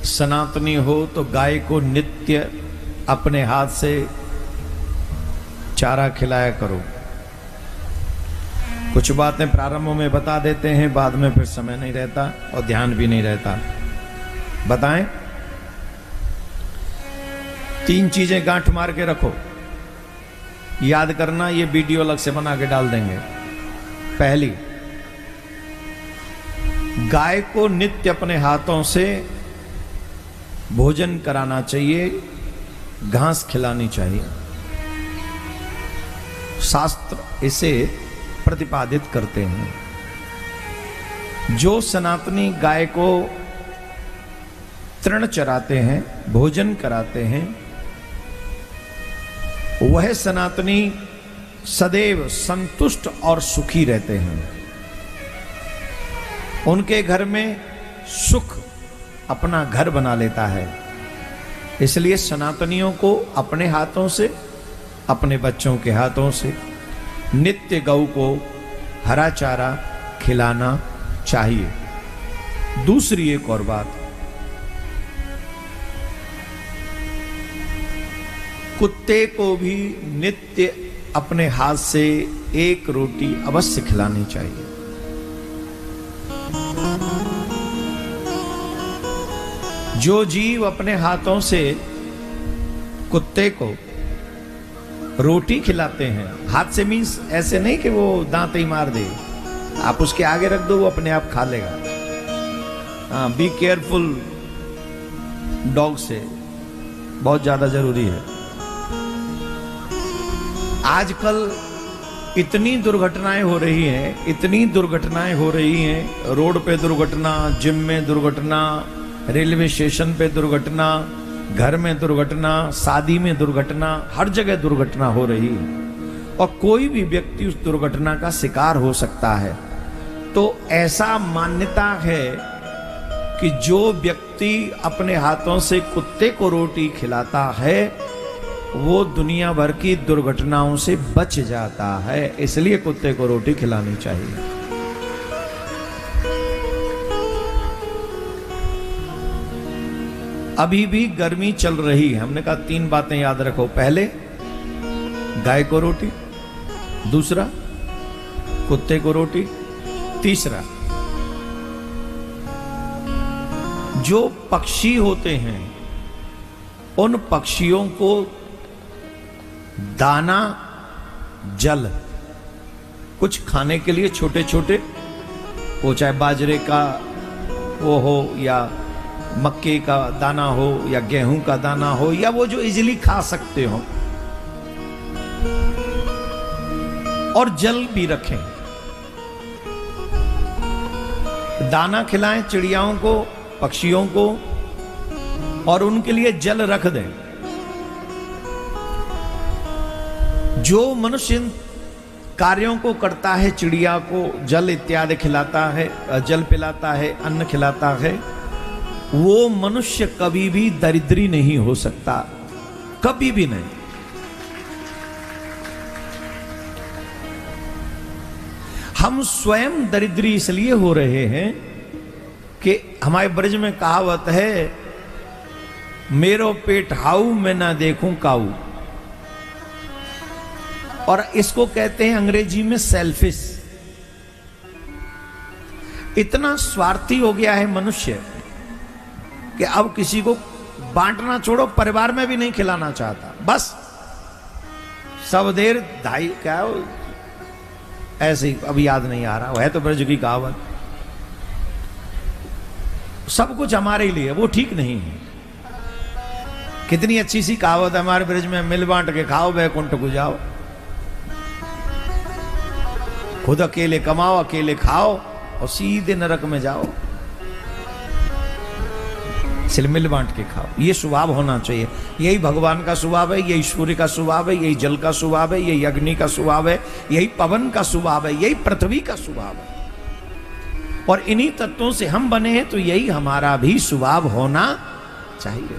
सनातनी हो तो गाय को नित्य अपने हाथ से चारा खिलाया करो। कुछ बातें प्रारंभ में बता देते हैं, बाद में फिर समय नहीं रहता और ध्यान भी नहीं रहता। बताएं, 3 चीजें गांठ मार के रखो, याद करना। ये वीडियो अलग से बना के डाल देंगे। पहली, गाय को नित्य अपने हाथों से भोजन कराना चाहिए, घास खिलानी चाहिए। शास्त्र इसे प्रतिपादित करते हैं। जो सनातनी गाय को तृण चराते हैं, भोजन कराते हैं, वह सनातनी सदैव संतुष्ट और सुखी रहते हैं। उनके घर में सुख अपना घर बना लेता है। इसलिए सनातनियों को अपने हाथों से, अपने बच्चों के हाथों से नित्य गौ को हरा चारा खिलाना चाहिए। दूसरी एक और बात, कुत्ते को भी नित्य अपने हाथ से एक रोटी अवश्य खिलानी चाहिए। जो जीव अपने हाथों से कुत्ते को रोटी खिलाते हैं, हाथ से मीन्स ऐसे नहीं कि वो दांत ही मार दे, आप उसके आगे रख दो वो अपने आप खा लेगा। हाँ, बी केयरफुल डॉग से, बहुत ज्यादा जरूरी है। आजकल इतनी दुर्घटनाएं हो रही हैं, इतनी दुर्घटनाएं हो रही हैं, रोड पे दुर्घटना, जिम में दुर्घटना, रेलवे स्टेशन पे दुर्घटना, घर में दुर्घटना, शादी में दुर्घटना, हर जगह दुर्घटना हो रही है और कोई भी व्यक्ति उस दुर्घटना का शिकार हो सकता है। तो ऐसा मान्यता है कि जो व्यक्ति अपने हाथों से कुत्ते को रोटी खिलाता है वो दुनिया भर की दुर्घटनाओं से बच जाता है। इसलिए कुत्ते को रोटी खिलानी चाहिए। अभी भी गर्मी चल रही है, हमने कहा 3 बातें याद रखो। पहले, गाय को रोटी। दूसरा, कुत्ते को रोटी। तीसरा, जो पक्षी होते हैं उन पक्षियों को दाना, जल, कुछ खाने के लिए छोटे छोटे, वो चाहे बाजरे का वो हो या मक्के का दाना हो या गेहूं का दाना हो या वो जो इजीली खा सकते हो, और जल भी रखें। दाना खिलाएं चिड़ियाओं को, पक्षियों को, और उनके लिए जल रख दें। जो मनुष्य इन कार्यों को करता है, चिड़िया को जल इत्यादि खिलाता है, जल पिलाता है, अन्न खिलाता है, वो मनुष्य कभी भी दरिद्री नहीं हो सकता, कभी भी नहीं। हम स्वयं दरिद्री इसलिए हो रहे हैं कि हमारे ब्रज में कहावत है, मेरो पेट हाउ मैं ना देखूं काऊ, और इसको कहते हैं अंग्रेजी में सेल्फिश। इतना स्वार्थी हो गया है मनुष्य कि अब किसी को बांटना छोड़ो, परिवार में भी नहीं खिलाना चाहता। बस सब देर धाई, क्या ऐसे ही, अब याद नहीं आ रहा है, तो ब्रज की कहावत, सब कुछ हमारे लिए, वो ठीक नहीं है। कितनी अच्छी सी कहावत है हमारे ब्रज में, मिल बांट के खाओ वैकुंठ को जाओ। खुद अकेले कमाओ, अकेले खाओ और सीधे नरक में जाओ। सिल मिल बांट के खाओ, ये स्वभाव होना चाहिए। यही भगवान का स्वभाव है, यही सूर्य का स्वभाव है, यही जल का स्वभाव है, यही अग्नि का स्वभाव है, यही पवन का स्वभाव है, यही पृथ्वी का स्वभाव है। और इन्हीं तत्वों से हम बने हैं, तो यही हमारा भी स्वभाव होना चाहिए।